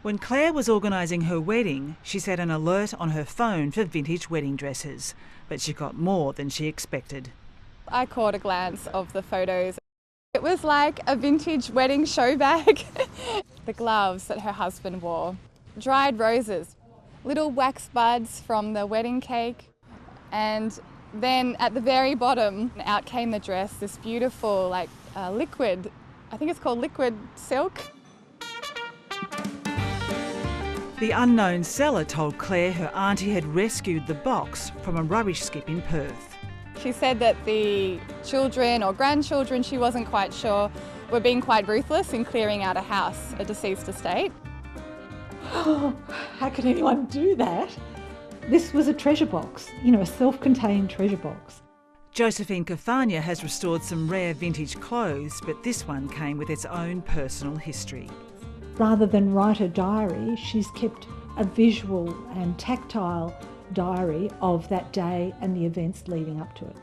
When Claire was organising her wedding, she set an alert on her phone for vintage wedding dresses, but she got more than she expected. I caught a glance of the photos. It was like a vintage wedding show bag. The gloves that her husband wore, dried roses, little wax buds from the wedding cake, and then at the very bottom, out came the dress, this beautiful liquid, I think it's called liquid silk. The unknown seller told Claire her auntie had rescued the box from a rubbish skip in Perth. She said that the children or grandchildren, she wasn't quite sure, were being quite ruthless in clearing out a house, a deceased estate. Oh, how could anyone do that? This was a treasure box, a self-contained treasure box. Josephine Cafagna has restored some rare vintage clothes, but this one came with its own personal history. Rather than write a diary, she's kept a visual and tactile diary of that day and the events leading up to it.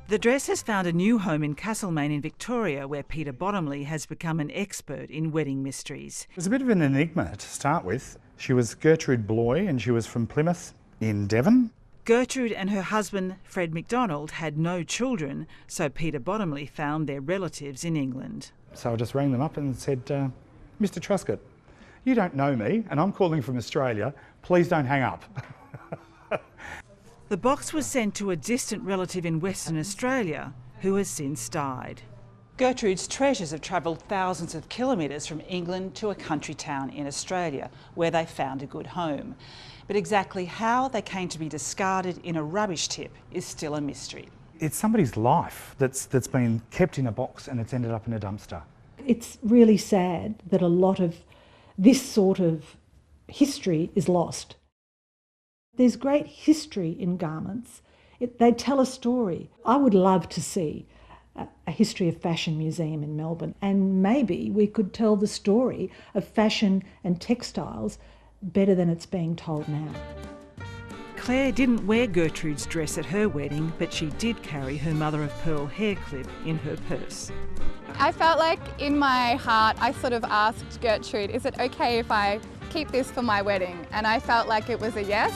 The dress has found a new home in Castlemaine in Victoria, where Peter Bottomley has become an expert in wedding mysteries. It was a bit of an enigma to start with. She was Gertrude Bloy and she was from Plymouth in Devon. Gertrude and her husband, Fred MacDonald, had no children, so Peter Bottomley found their relatives in England. So I just rang them up and said, Mr Truscott, you don't know me and I'm calling from Australia, please don't hang up. The box was sent to a distant relative in Western Australia who has since died. Gertrude's treasures have travelled thousands of kilometres from England to a country town in Australia where they found a good home. But exactly how they came to be discarded in a rubbish tip is still a mystery. It's somebody's life that's been kept in a box and it's ended up in a dumpster. It's really sad that a lot of this sort of history is lost. There's great history in garments. They tell a story. I would love to see a history of fashion museum in Melbourne, and maybe we could tell the story of fashion and textiles better than it's being told now. Claire didn't wear Gertrude's dress at her wedding, but she did carry her mother-of-pearl hair clip in her purse. I felt like in my heart I sort of asked Gertrude, is it okay if I keep this for my wedding? And I felt like it was a yes.